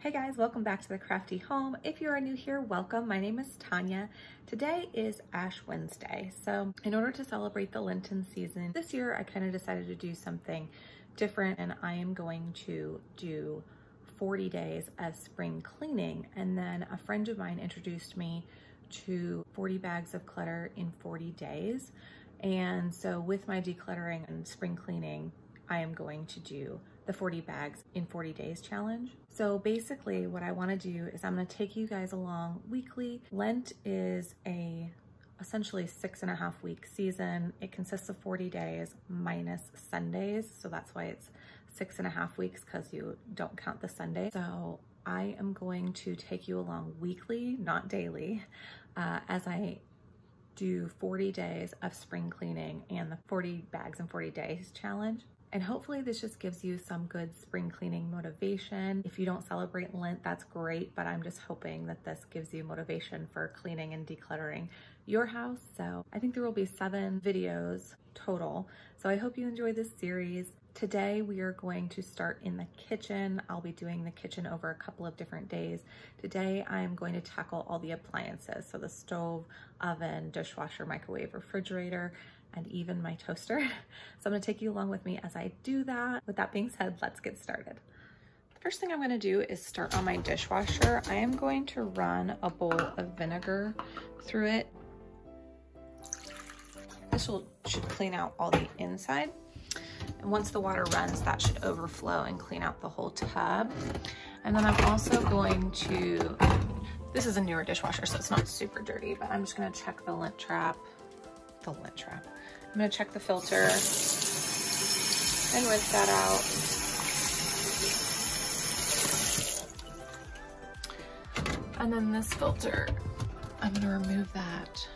Hey guys, welcome back to the Crafty Home. If you are new here, welcome. My name is Tanya. Today is Ash Wednesday. So in order to celebrate the Lenten season, this year I kind of decided to do something different, and I am going to do 40 days of spring cleaning. And then a friend of mine introduced me to 40 bags of clutter in 40 days. And so with my decluttering and spring cleaning, I am going to do the 40 bags in 40 days challenge. So basically what I want to do is I'm going to take you guys along weekly. Lent is essentially 6.5 week season. It consists of 40 days minus Sundays. So that's why it's 6.5 weeks, because you don't count the Sunday. So I am going to take you along weekly, not daily, as I do 40 days of spring cleaning and the 40 bags in 40 days challenge. And hopefully this just gives you some good spring cleaning motivation. If you don't celebrate Lent, that's great, but I'm just hoping that this gives you motivation for cleaning and decluttering your house. So I think there will be 7 videos total. So I hope you enjoy this series. Today we are going to start in the kitchen. I'll be doing the kitchen over a couple of different days. Today I am going to tackle all the appliances. So the stove, oven, dishwasher, microwave, refrigerator, and even my toaster. So I'm gonna take you along with me as I do that. With that being said, let's get started. The first thing I'm gonna do is start on my dishwasher. I am going to run a bowl of vinegar through it. This should clean out all the inside. And once the water runs, that should overflow and clean out the whole tub. And then I'm also going to, this is a newer dishwasher, so it's not super dirty, but I'm just gonna check the lint trap. I'm gonna check the filter and rinse that out. And then this filter, I'm gonna remove that.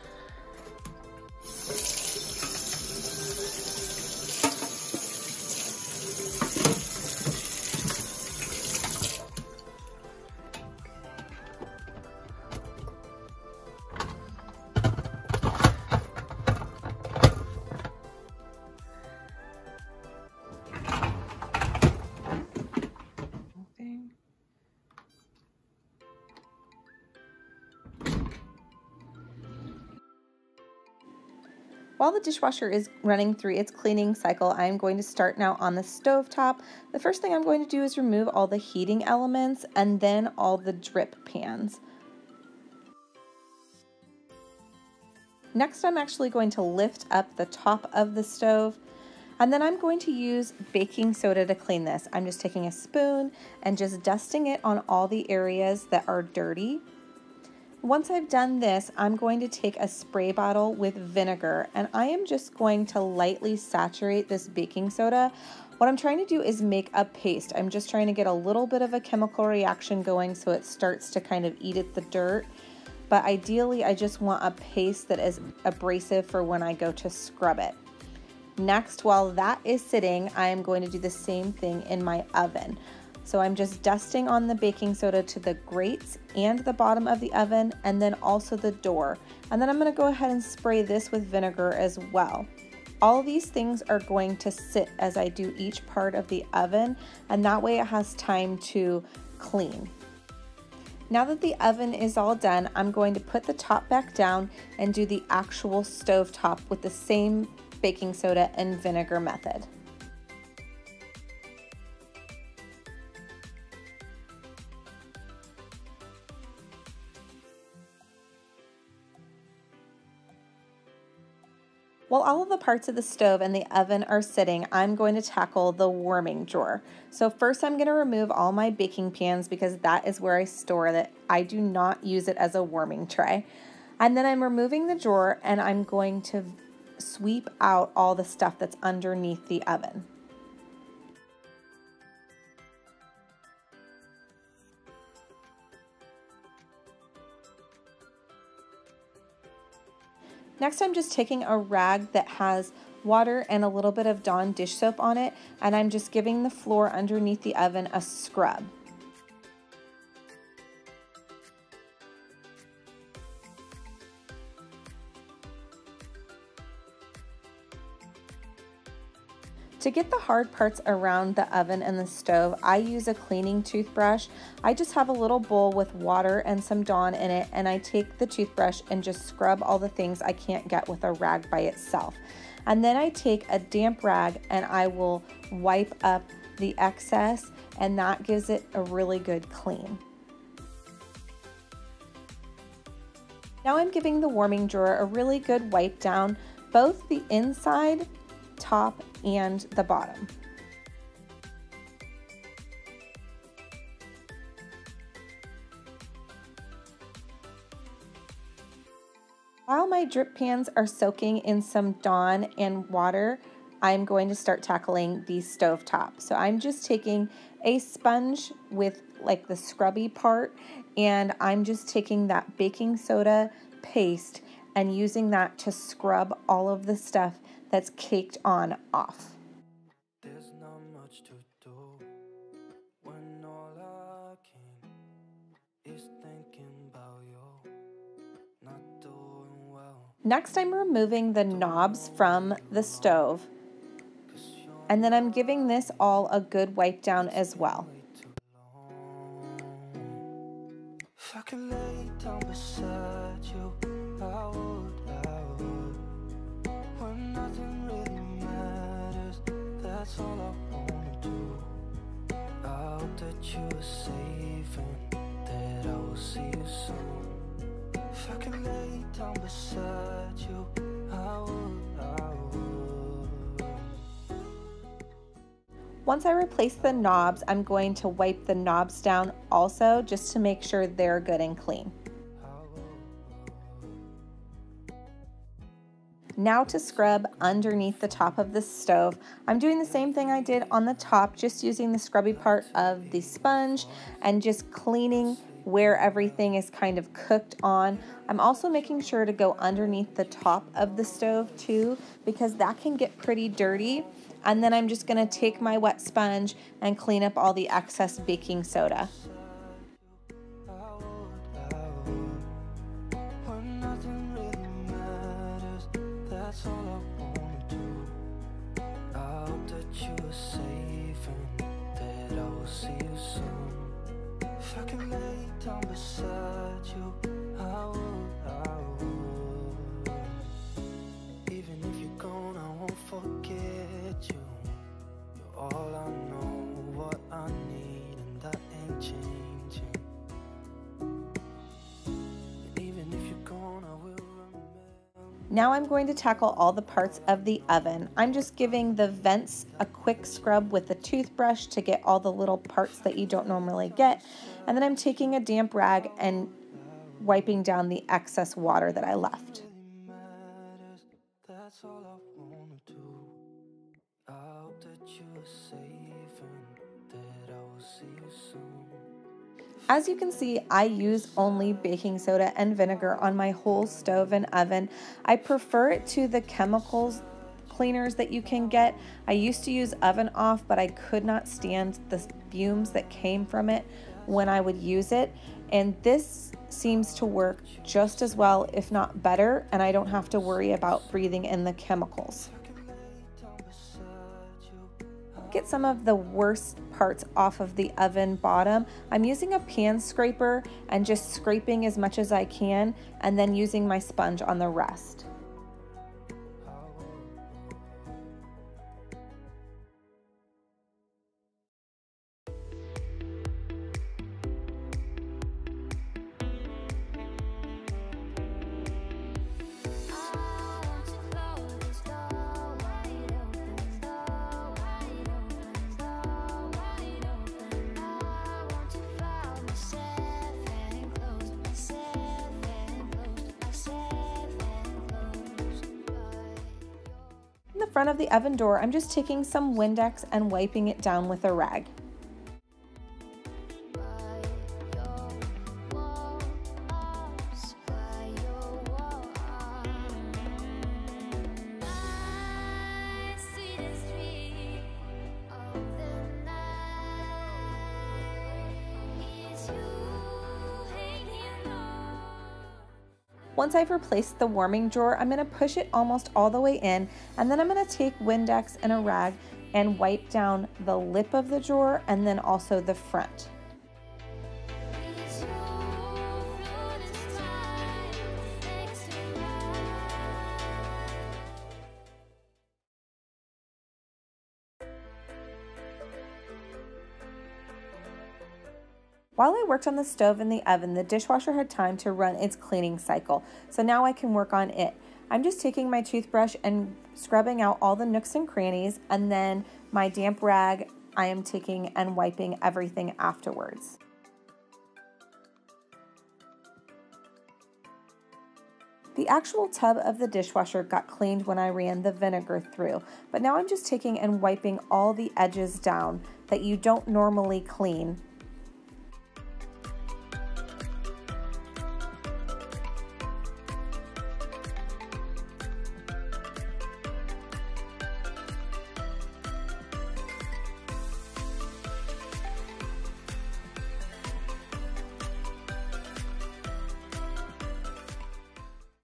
While the dishwasher is running through its cleaning cycle, I'm going to start now on the stove top. The first thing I'm going to do is remove all the heating elements and then all the drip pans. Next, I'm actually going to lift up the top of the stove, and then I'm going to use baking soda to clean this. I'm just taking a spoon and just dusting it on all the areas that are dirty. Once I've done this, I'm going to take a spray bottle with vinegar, and I am just going to lightly saturate this baking soda. What I'm trying to do is make a paste. I'm just trying to get a little bit of a chemical reaction going so it starts to kind of eat at the dirt. But ideally, I just want a paste that is abrasive for when I go to scrub it. Next, while that is sitting, I'm going to do the same thing in my oven. So I'm just dusting on the baking soda to the grates and the bottom of the oven, and then also the door. And then I'm going to go ahead and spray this with vinegar as well. All of these things are going to sit as I do each part of the oven, and that way it has time to clean. Now that the oven is all done, I'm going to put the top back down and do the actual stove top with the same baking soda and vinegar method. While all of the parts of the stove and the oven are sitting, I'm going to tackle the warming drawer. So first I'm going to remove all my baking pans because that is where I store it. I do not use it as a warming tray. And then I'm removing the drawer and I'm going to sweep out all the stuff that's underneath the oven. Next, I'm just taking a rag that has water and a little bit of Dawn dish soap on it, and I'm just giving the floor underneath the oven a scrub. To get the hard parts around the oven and the stove, I use a cleaning toothbrush. I just have a little bowl with water and some Dawn in it, and I take the toothbrush and just scrub all the things I can't get with a rag by itself. And then I take a damp rag and I will wipe up the excess, and that gives it a really good clean. Now I'm giving the warming drawer a really good wipe down, both the inside, top, and the bottom. While my drip pans are soaking in some Dawn and water, I'm going to start tackling the stove top. So I'm just taking a sponge with like the scrubby part, and I'm just taking that baking soda paste and using that to scrub all of the stuff that's caked on off. There's not much to do when all I can is thinking about you not doing well. Next, I'm removing the knobs from the stove, and then I'm giving this all a good wipe down as well. If I could lay down beside you, I would. When nothing really matters, that's all I wanna do. I hope that you are safe and that I will see you soon. If I could lay down beside you, I would. Once I replace the knobs, I'm going to wipe the knobs down also, just to make sure they're good and clean. Now to scrub underneath the top of the stove. I'm doing the same thing I did on the top, just using the scrubby part of the sponge and just cleaning where everything is kind of cooked on. I'm also making sure to go underneath the top of the stove too, because that can get pretty dirty. And then I'm just gonna take my wet sponge and clean up all the excess baking soda. That's all I wanna do. I hope that you are safe and that I will see you soon. If I could lay down beside you, I would. Even if you're gone, I won't forget you. You're all I know, what I need, and that ain't changing. And even if you're gone, I will remember. Now I'm going to tackle all the parts of the oven. I'm just giving the vents a quick scrub with the toothbrush to get all the little parts that you don't normally get. And then I'm taking a damp rag and wiping down the excess water that I left. That's all I wanna do. I hope that you are safe and that I will see you soon. As you can see, I use only baking soda and vinegar on my whole stove and oven. I prefer it to the chemicals cleaners that you can get. I used to use Oven Off, but I could not stand the fumes that came from it when I would use it. And this seems to work just as well, if not better, and I don't have to worry about breathing in the chemicals. Get some of the worst parts off of the oven bottom. I'm using a pan scraper and just scraping as much as I can, and then using my sponge on the rest. In the front of the oven door, I'm just taking some Windex and wiping it down with a rag. Once I've replaced the warming drawer, I'm going to push it almost all the way in, and then I'm going to take Windex and a rag and wipe down the lip of the drawer and then also the front. While I worked on the stove and the oven, the dishwasher had time to run its cleaning cycle, so now I can work on it. I'm just taking my toothbrush and scrubbing out all the nooks and crannies, and then my damp rag I am taking and wiping everything afterwards. The actual tub of the dishwasher got cleaned when I ran the vinegar through, but now I'm just taking and wiping all the edges down that you don't normally clean.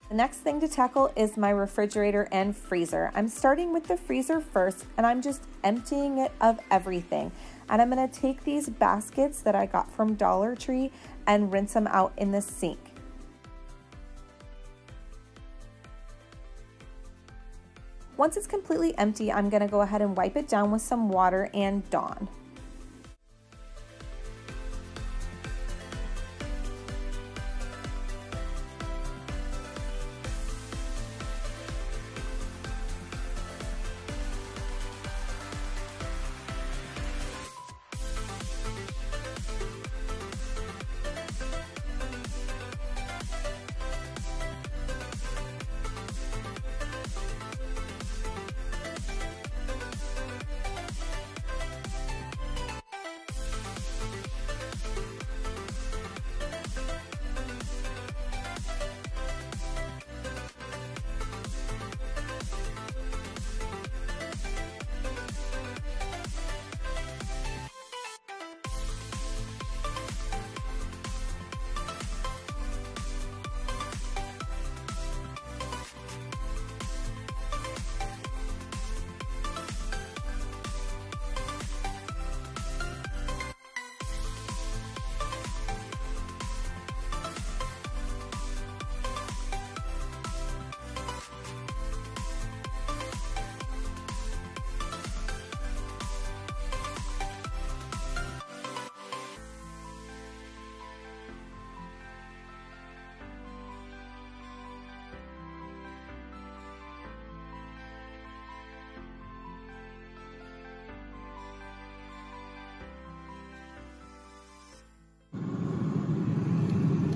The next thing to tackle is my refrigerator and freezer. I'm starting with the freezer first, and I'm just emptying it of everything. And I'm gonna take these baskets that I got from Dollar Tree and rinse them out in the sink. Once it's completely empty, I'm gonna go ahead and wipe it down with some water and Dawn.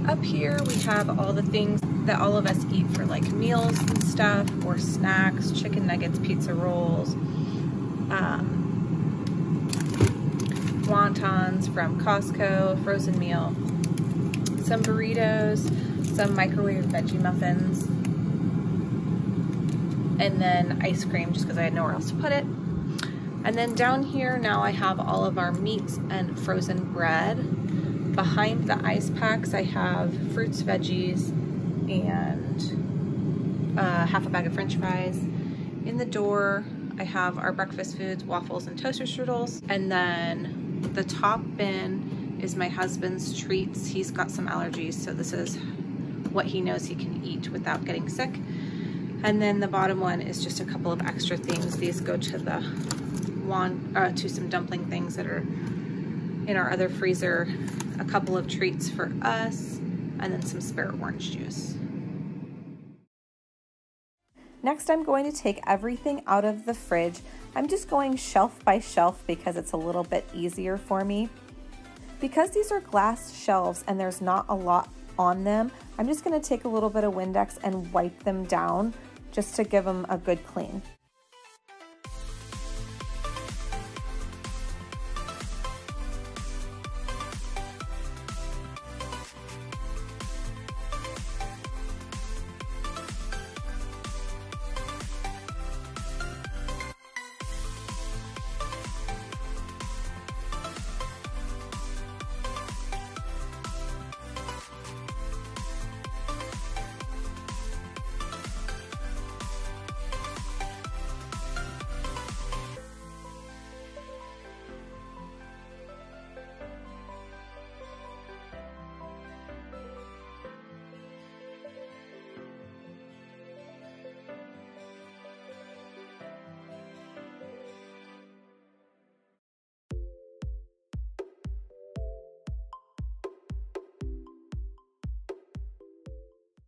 Up here we have all the things that all of us eat for like meals and stuff, or snacks, chicken nuggets, pizza rolls, wontons from Costco, frozen meal, some burritos, some microwave veggie muffins, and then ice cream just because I had nowhere else to put it. And then down here now I have all of our meats and frozen bread. Behind the ice packs, I have fruits, veggies, and half a bag of French fries. In the door, I have our breakfast foods, waffles and toaster strudels. And then the top bin is my husband's treats. He's got some allergies, so this is what he knows he can eat without getting sick. And then the bottom one is just a couple of extra things. These go to the to some dumpling things that are in our other freezer, a couple of treats for us, and then some spare orange juice. Next, I'm going to take everything out of the fridge. I'm just going shelf by shelf because it's a little bit easier for me. Because these are glass shelves and there's not a lot on them, I'm just going to take a little bit of Windex and wipe them down just to give them a good clean.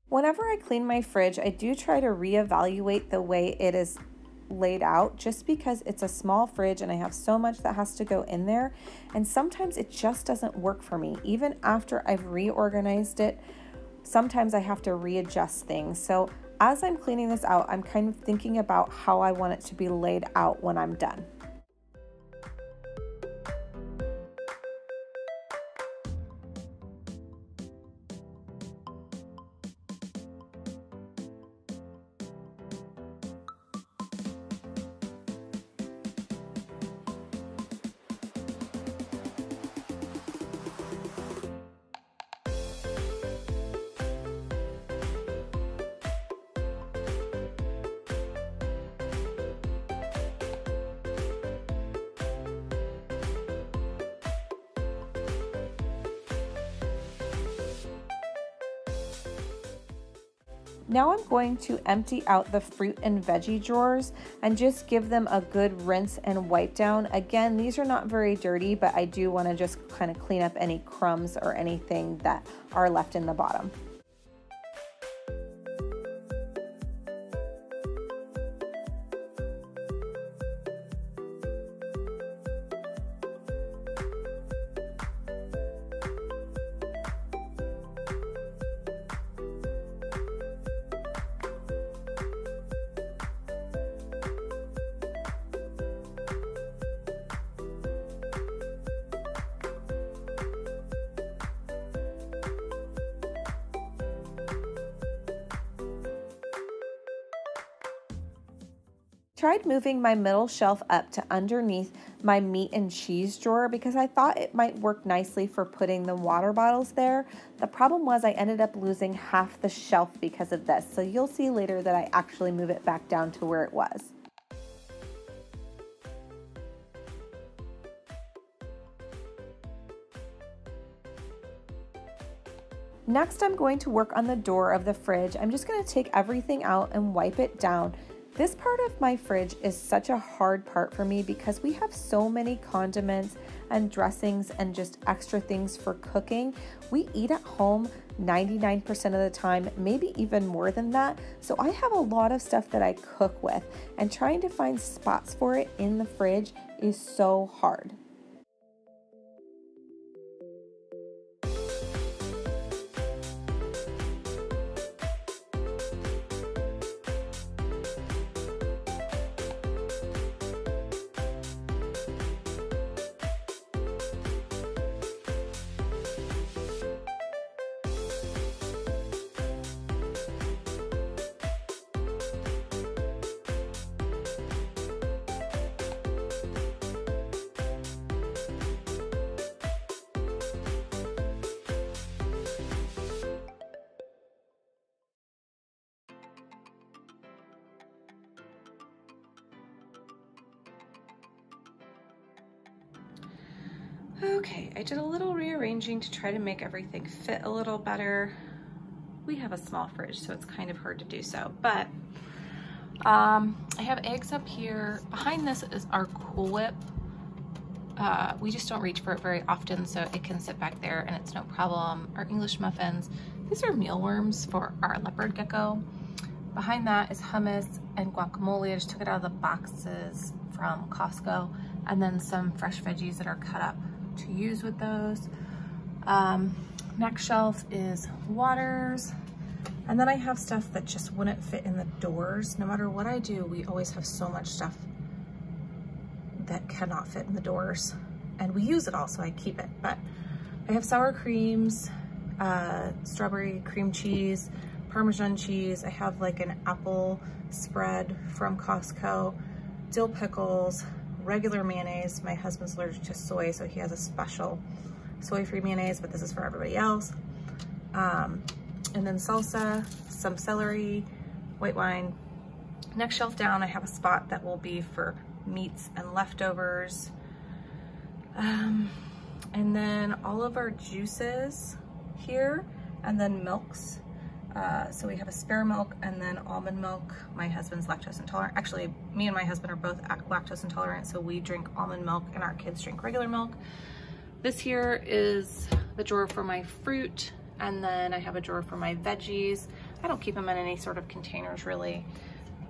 Whenever I clean my fridge, I do try to reevaluate the way it is laid out, just because it's a small fridge and I have so much that has to go in there, and sometimes it just doesn't work for me. Even after I've reorganized it, sometimes I have to readjust things. So as I'm cleaning this out, I'm kind of thinking about how I want it to be laid out when I'm done. Now I'm going to empty out the fruit and veggie drawers and just give them a good rinse and wipe down. Again, these are not very dirty, but I do want to just kind of clean up any crumbs or anything that are left in the bottom. Tried moving my middle shelf up to underneath my meat and cheese drawer because I thought it might work nicely for putting the water bottles there. The problem was I ended up losing half the shelf because of this, so you'll see later that I actually move it back down to where it was. Next, I'm going to work on the door of the fridge. I'm just going to take everything out and wipe it down. This part of my fridge is such a hard part for me because we have so many condiments and dressings and just extra things for cooking. We eat at home 99% of the time, maybe even more than that. So I have a lot of stuff that I cook with, and trying to find spots for it in the fridge is so hard. Okay, I did a little rearranging to try to make everything fit a little better. We have a small fridge, so it's kind of hard to do so, but I have eggs up here. Behind this is our Cool Whip. We just don't reach for it very often, so it can sit back there and it's no problem. Our English muffins. These are mealworms for our leopard gecko. Behind that is hummus and guacamole. I just took it out of the boxes from Costco, and then some fresh veggies that are cut up to use with those. Next shelf is waters, and then I have stuff that just wouldn't fit in the doors. No matter what I do, we always have so much stuff that cannot fit in the doors, and we use it all, so I keep it. But I have sour creams, strawberry cream cheese, Parmesan cheese. I have like an apple spread from Costco, dill pickles, regular mayonnaise. My husband's allergic to soy, so he has a special soy-free mayonnaise, but this is for everybody else. And then salsa, some celery, white wine. Next shelf down, I have a spot that will be for meats and leftovers. And then all of our juices here, and then milks. So we have a spare milk and then almond milk. My husband's lactose intolerant. Actually, me and my husband are both lactose intolerant, so we drink almond milk and our kids drink regular milk. This here is the drawer for my fruit, and then I have a drawer for my veggies. I I don't keep them in any sort of containers really,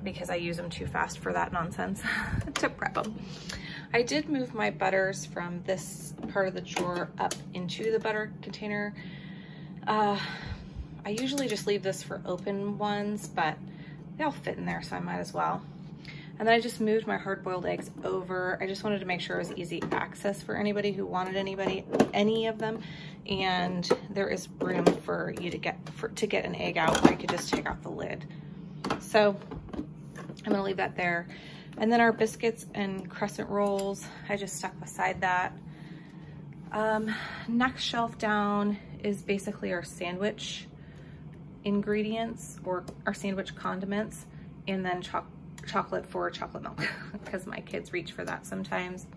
because I use them too fast for that nonsense to prep them. I did move my butters from this part of the drawer up into the butter container. I usually just leave this for open ones, but they all fit in there, so I might as well. And then I just moved my hard-boiled eggs over. I just wanted to make sure it was easy access for anybody who wanted any of them. And there is room for you to get an egg out, or you could just take off the lid. So I'm gonna leave that there. And then our biscuits and crescent rolls, I just stuck beside that. Next shelf down is basically our sandwich ingredients, or our sandwich condiments, and then chocolate for chocolate milk, because my kids reach for that sometimes.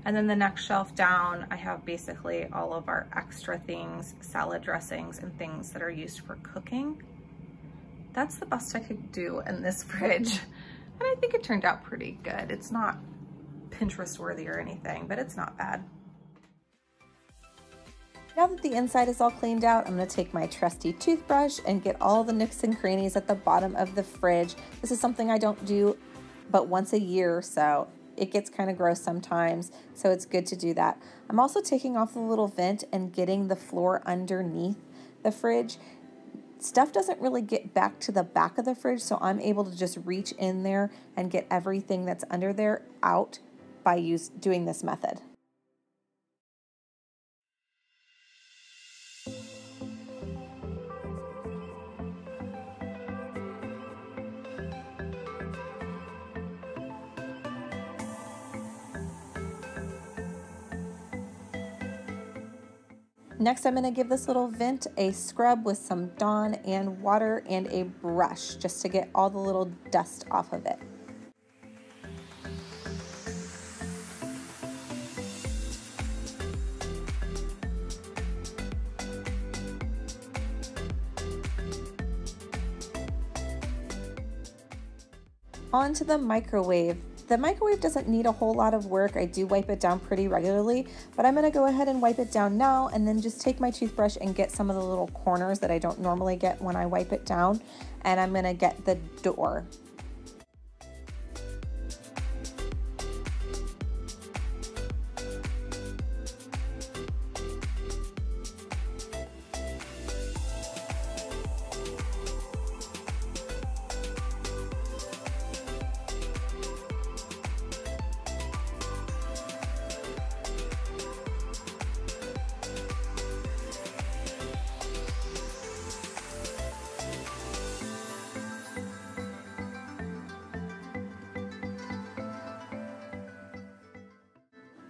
And then the next shelf down, I have basically all of our extra things, salad dressings and things that are used for cooking. That's the best I could do in this fridge. And I think it turned out pretty good. It's not Pinterest worthy or anything, but it's not bad. Now that the inside is all cleaned out, I'm gonna take my trusty toothbrush and get all the nooks and crannies at the bottom of the fridge. This is something I don't do but once a year, so it gets kind of gross sometimes, so it's good to do that. I'm also taking off the little vent and getting the floor underneath the fridge. Stuff doesn't really get back to the back of the fridge, so I'm able to just reach in there and get everything that's under there out by doing this method. Next, I'm going to give this little vent a scrub with some Dawn and water and a brush just to get all the little dust off of it. On to the microwave. The microwave doesn't need a whole lot of work. I do wipe it down pretty regularly, but I'm gonna go ahead and wipe it down now and then just take my toothbrush and get some of the little corners that I don't normally get when I wipe it down, and I'm gonna get the door.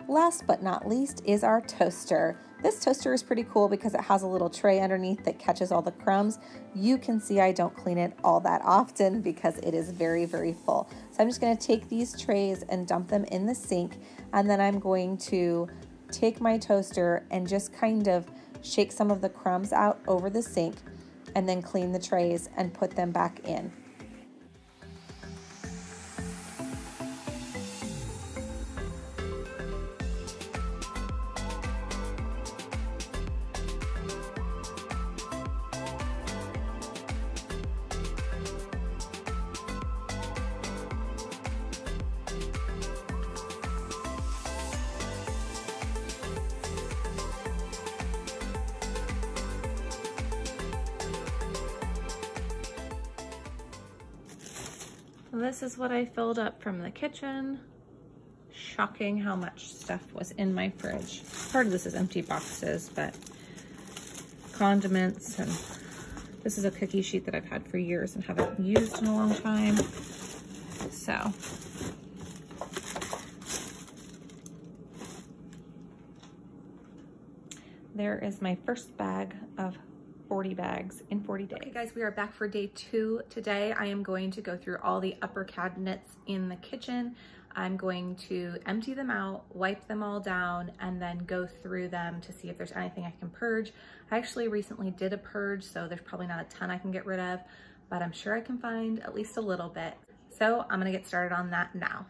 Last but not least is our toaster. This toaster is pretty cool because it has a little tray underneath that catches all the crumbs. You can see I don't clean it all that often because it is very, very full. So I'm just going to take these trays and dump them in the sink, and then I'm going to take my toaster and just kind of shake some of the crumbs out over the sink and then clean the trays and put them back in. This is what I filled up from the kitchen. Shocking how much stuff was in my fridge. Part of this is empty boxes, but condiments, and this is a cookie sheet that I've had for years and haven't used in a long time. So there is my first bag of 40 bags in 40 days. Okay guys, we are back for day 2 today. I am going to go through all the upper cabinets in the kitchen. I'm going to empty them out, wipe them all down, and then go through them to see if there's anything I can purge. I actually recently did a purge, so there's probably not a ton I can get rid of, but I'm sure I can find at least a little bit. So I'm gonna get started on that now.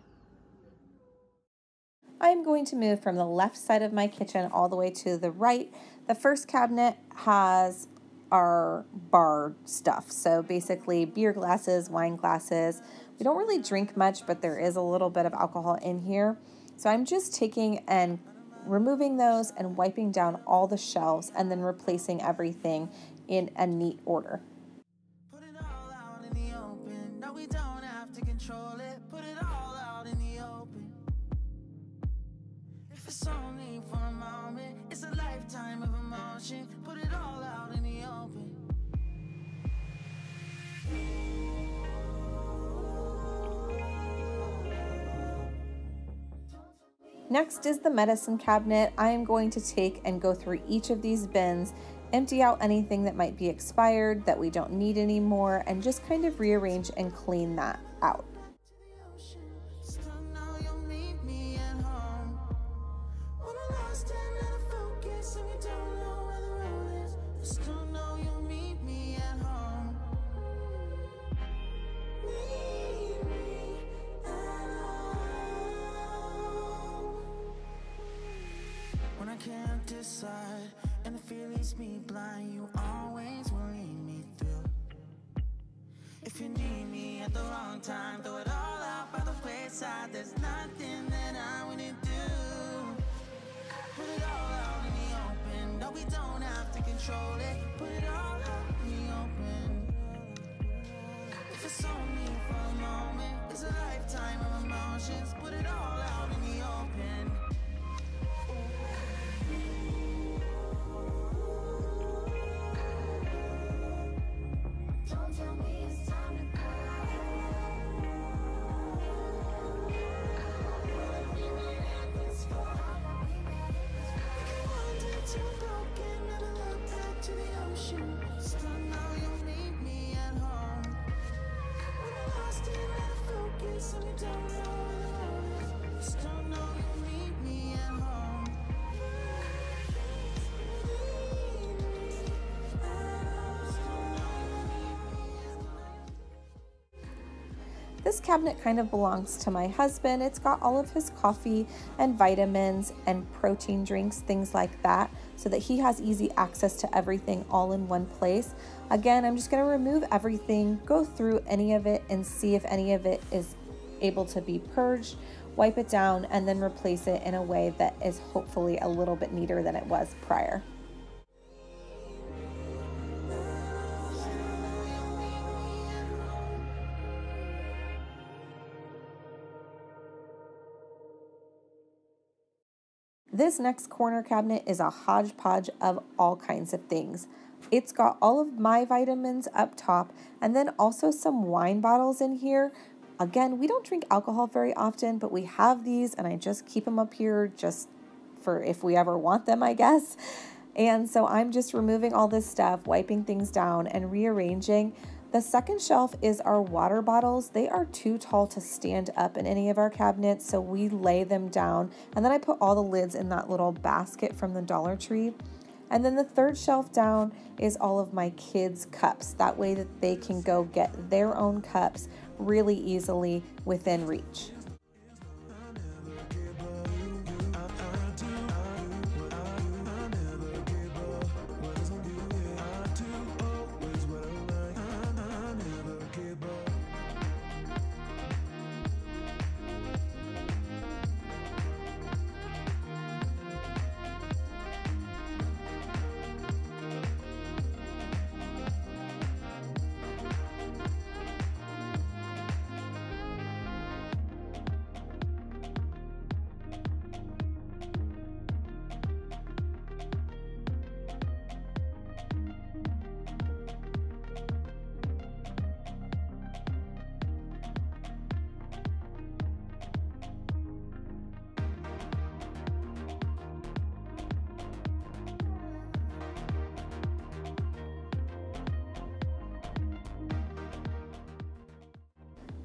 I'm going to move from the left side of my kitchen all the way to the right. The first cabinet has our bar stuff. So basically beer glasses, wine glasses. We don't really drink much, but there is a little bit of alcohol in here. So I'm just taking and removing those and wiping down all the shelves and then replacing everything in a neat order. Put it all out in the open. No, we don't have to control it. Put it all out in the open. If it's only for a moment, it's a lifetime of emotion. Put it all out in the open. Next is the medicine cabinet. I am going to take and go through each of these bins, empty out anything that might be expired that we don't need anymore, and just kind of rearrange and clean that out. Can't decide, and the fear leaves me blind. You always will lead me through. If you need me at the wrong time, throw it all out by the wayside. There's nothing that I wouldn't do. Put it all out in the open. No, we don't have to control it. Put it all out in the open. If it's only for a moment, it's a lifetime of emotions. Put it all out in the open. This cabinet kind of belongs to my husband. It's got all of his coffee and vitamins and protein drinks, things like that, so that he has easy access to everything all in one place. Again, I'm just going to remove everything, go through any of it and see if any of it is able to be purged, wipe it down, and then replace it in a way that is hopefully a little bit neater than it was prior. This next corner cabinet is a hodgepodge of all kinds of things. It's got all of my vitamins up top and then also some wine bottles in here. Again, we don't drink alcohol very often, but we have these and I just keep them up here just for if we ever want them, I guess. And so I'm just removing all this stuff, wiping things down and rearranging. The second shelf is our water bottles. They are too tall to stand up in any of our cabinets, so we lay them down. And then I put all the lids in that little basket from the Dollar Tree. And then the third shelf down is all of my kids' cups. That way that they can go get their own cups really easily within reach.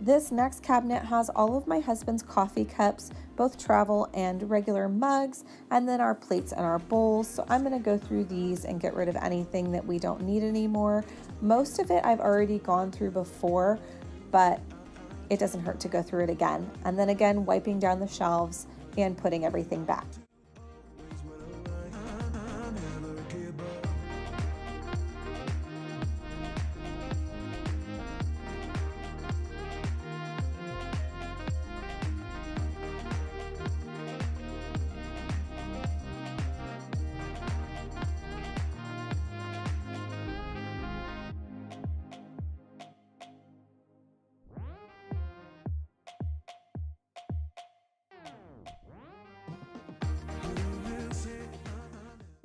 This next cabinet has all of my husband's coffee cups, both travel and regular mugs, and then our plates and our bowls. So I'm going to go through these and get rid of anything that we don't need anymore. Most of it I've already gone through before, but it doesn't hurt to go through it again. And then again, wiping down the shelves and putting everything back.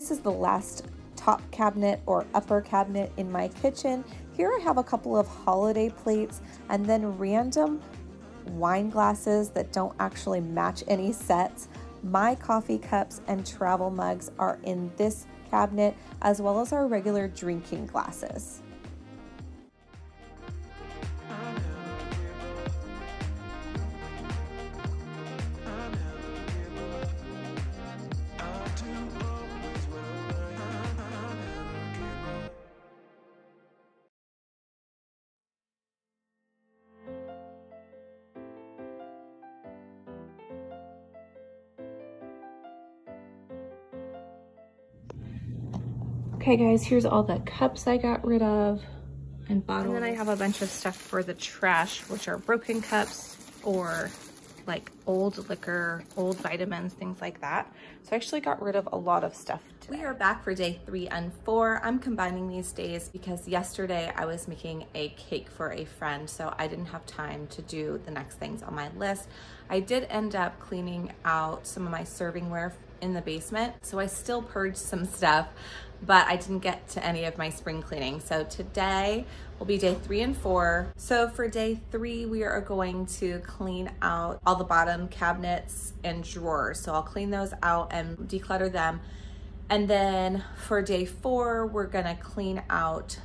This is the last top cabinet or upper cabinet in my kitchen. Here I have a couple of holiday plates and then random wine glasses that don't actually match any sets. My coffee cups and travel mugs are in this cabinet, as well as our regular drinking glasses. Okay guys, here's all the cups I got rid of and bottles. And then I have a bunch of stuff for the trash, which are broken cups or like old liquor, old vitamins, things like that. So I actually got rid of a lot of stuff today. We are back for day 3 and 4. I'm combining these days because yesterday I was making a cake for a friend, so I didn't have time to do the next things on my list. I did end up cleaning out some of my servingware in the basement, so I still purged some stuff, but I didn't get to any of my spring cleaning. So today will be day 3 and 4. So for day 3, we are going to clean out all the bottom cabinets and drawers. So I'll clean those out and declutter them. And then for day 4, we're gonna clean out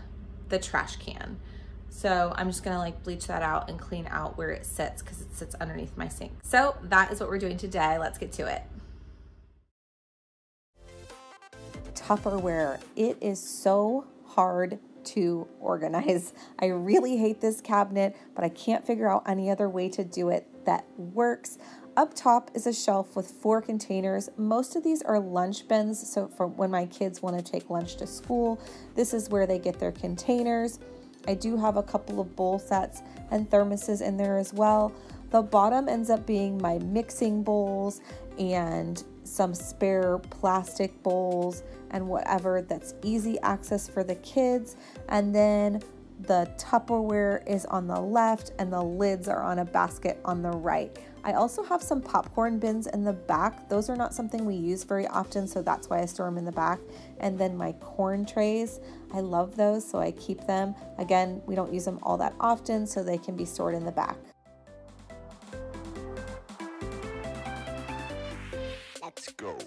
the trash can. So I'm just gonna like bleach that out and clean out where it sits because it sits underneath my sink. So that is what we're doing today. Let's get to it. Tupperware. It is so hard to organize. I really hate this cabinet, but I can't figure out any other way to do it that works. Up top is a shelf with 4 containers. Most of these are lunch bins, so for when my kids want to take lunch to school, this is where they get their containers. I do have a couple of bowl sets and thermoses in there as well. The bottom ends up being my mixing bowls and some spare plastic bowls and whatever that's easy access for the kids. And then the Tupperware is on the left and the lids are on a basket on the right. I also have some popcorn bins in the back. Those are not something we use very often, so that's why I store them in the back. And then my corn trays, I love those, so I keep them. Again, we don't use them all that often, so they can be stored in the back. Let's go.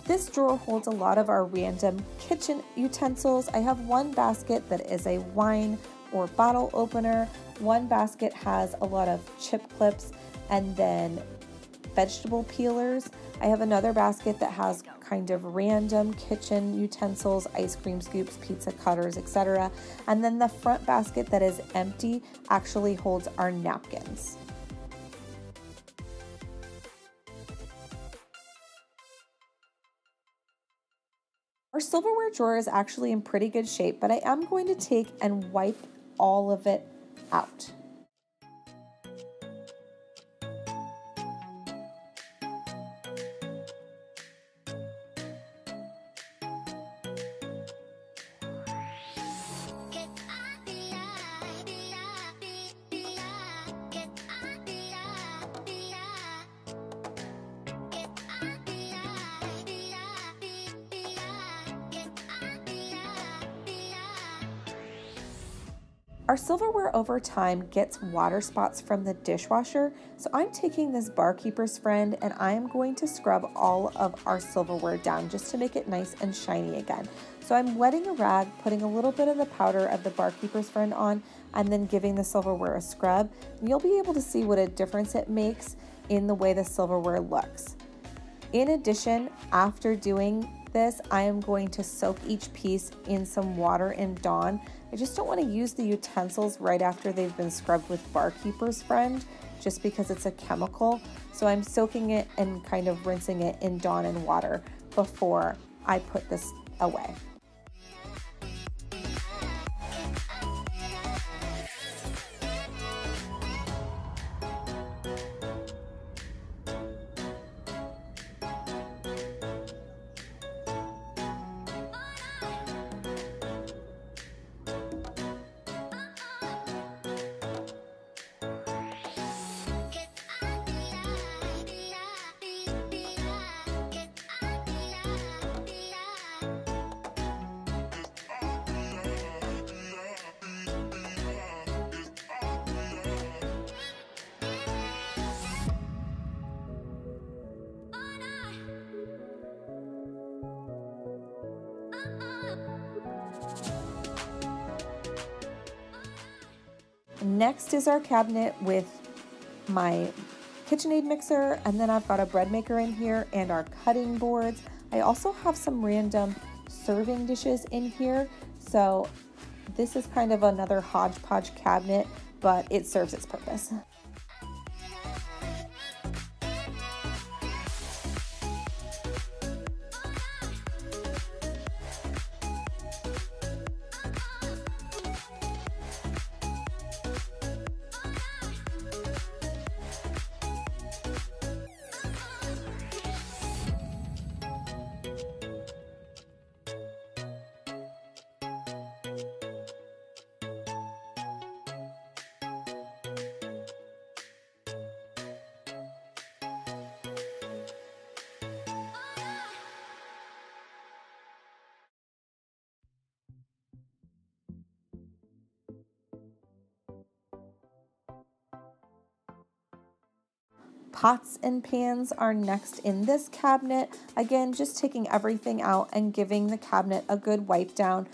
This drawer holds a lot of our random kitchen utensils. I have one basket that is a wine or bottle opener. One basket has a lot of chip clips and then vegetable peelers. I have another basket that has kind of random kitchen utensils, ice cream scoops, pizza cutters, etc. And then the front basket that is empty actually holds our napkins. Our silverware drawer is actually in pretty good shape, but I am going to take and wipe all of it out. Our silverware over time gets water spots from the dishwasher, so I'm taking this barkeeper's friend and I am going to scrub all of our silverware down just to make it nice and shiny again. So I'm wetting a rag, putting a little bit of the powder of the barkeeper's friend on, and then giving the silverware a scrub. And you'll be able to see what a difference it makes in the way the silverware looks. In addition, after doing this, I am going to soak each piece in some water in Dawn. I just don't want to use the utensils right after they've been scrubbed with barkeeper's friend, just because it's a chemical. So I'm soaking it and kind of rinsing it in Dawn and water before I put this away. Next is our cabinet with my KitchenAid mixer, and then I've got a bread maker in here and our cutting boards. I also have some random serving dishes in here, so this is kind of another hodgepodge cabinet, but it serves its purpose. Pots and pans are next in this cabinet. Again, just taking everything out and giving the cabinet a good wipe down.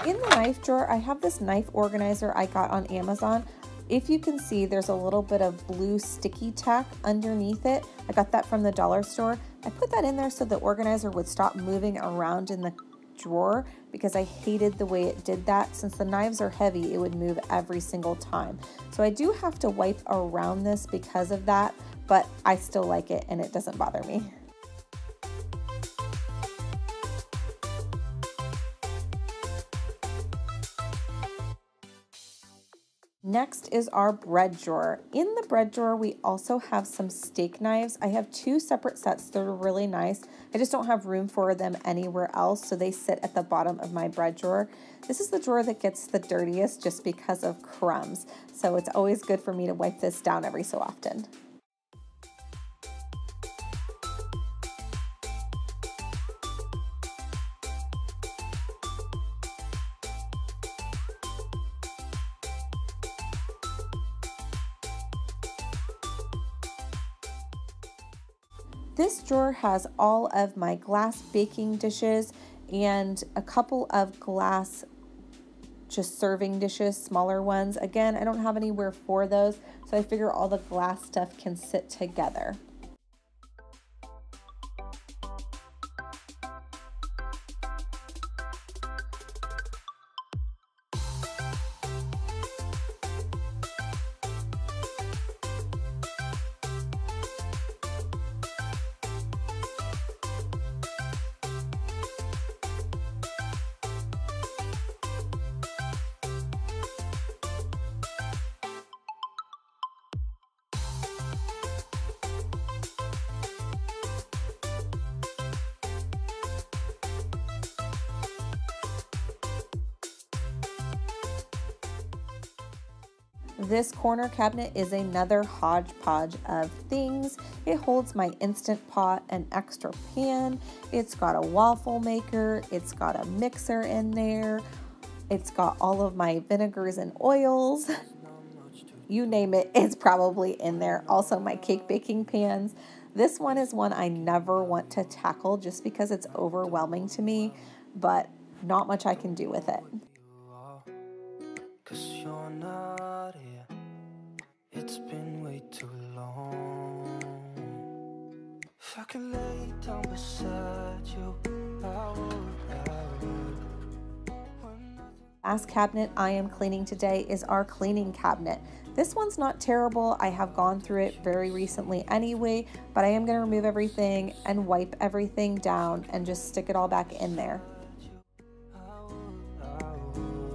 In the knife drawer, I have this knife organizer I got on Amazon. If you can see, there's a little bit of blue sticky tack underneath it. I got that from the dollar store. I put that in there so the organizer would stop moving around in the drawer because I hated the way it did that. Since the knives are heavy, it would move every single time. So I do have to wipe around this because of that, but I still like it and it doesn't bother me. Next is our bread drawer. In the bread drawer, we also have some steak knives. I have two separate sets that are really nice. I just don't have room for them anywhere else, so they sit at the bottom of my bread drawer. This is the drawer that gets the dirtiest just because of crumbs, so it's always good for me to wipe this down every so often. This drawer has all of my glass baking dishes and a couple of glass just serving dishes, smaller ones. Again, I don't have anywhere for those, so I figure all the glass stuff can sit together. This corner cabinet is another hodgepodge of things. It holds my Instant Pot and extra pan. It's got a waffle maker. It's got a mixer in there. It's got all of my vinegars and oils. You name it, it's probably in there. Also my cake baking pans. This one is one I never want to tackle just because it's overwhelming to me, but not much I can do with it. It's been way too long. If I could lay down beside you, I would. Last cabinet I am cleaning today is our cleaning cabinet. This one's not terrible. I have gone through it very recently anyway, but I am going to remove everything and wipe everything down and just stick it all back in there. I would.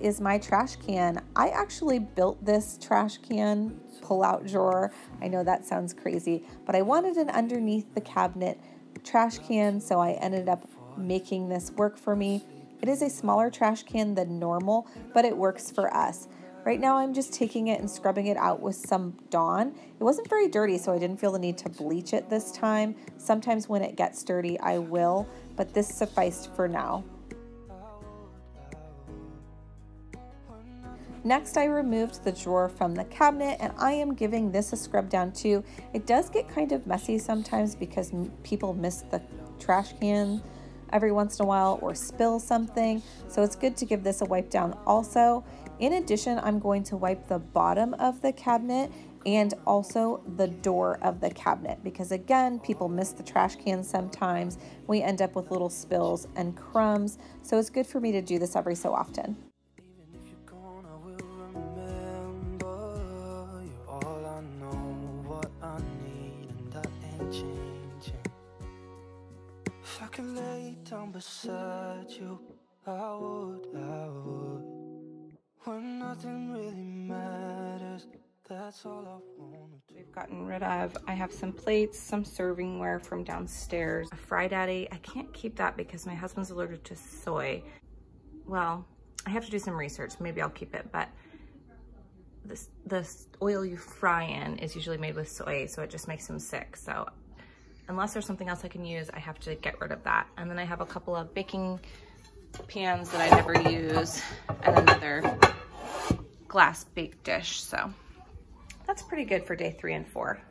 is my trash can. I actually built this trash can pull-out drawer. I know that sounds crazy, but I wanted an underneath the cabinet trash can, so I ended up making this work for me. It is a smaller trash can than normal, but it works for us. Right now I'm just taking it and scrubbing it out with some Dawn. It wasn't very dirty, so I didn't feel the need to bleach it this time. Sometimes when it gets dirty, I will, but this sufficed for now. Next, I removed the drawer from the cabinet, and I am giving this a scrub down too. It does get kind of messy sometimes because people miss the trash can every once in a while or spill something, so it's good to give this a wipe down also. In addition, I'm going to wipe the bottom of the cabinet and also the door of the cabinet because, again, people miss the trash can sometimes. We end up with little spills and crumbs, so it's good for me to do this every so often. If I could lay down beside you, I would. When nothing really matters, that's all I wanna do. We've gotten rid of, I have some plates, some servingware from downstairs. A Fry Daddy, I can't keep that because my husband's allergic to soy. Well, I have to do some research, maybe I'll keep it, but this oil you fry in is usually made with soy, so it just makes him sick. So unless there's something else I can use, I have to get rid of that. And then I have a couple of baking pans that I never use and another glass bake dish. So that's pretty good for day 3 and 4.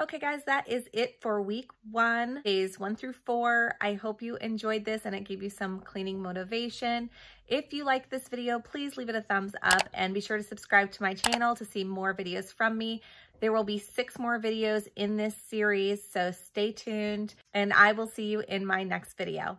Okay guys, that is it for week 1, days 1 through 4. I hope you enjoyed this and it gave you some cleaning motivation. If you like this video, please leave it a thumbs up and be sure to subscribe to my channel to see more videos from me. There will be 6 more videos in this series, so stay tuned and I will see you in my next video.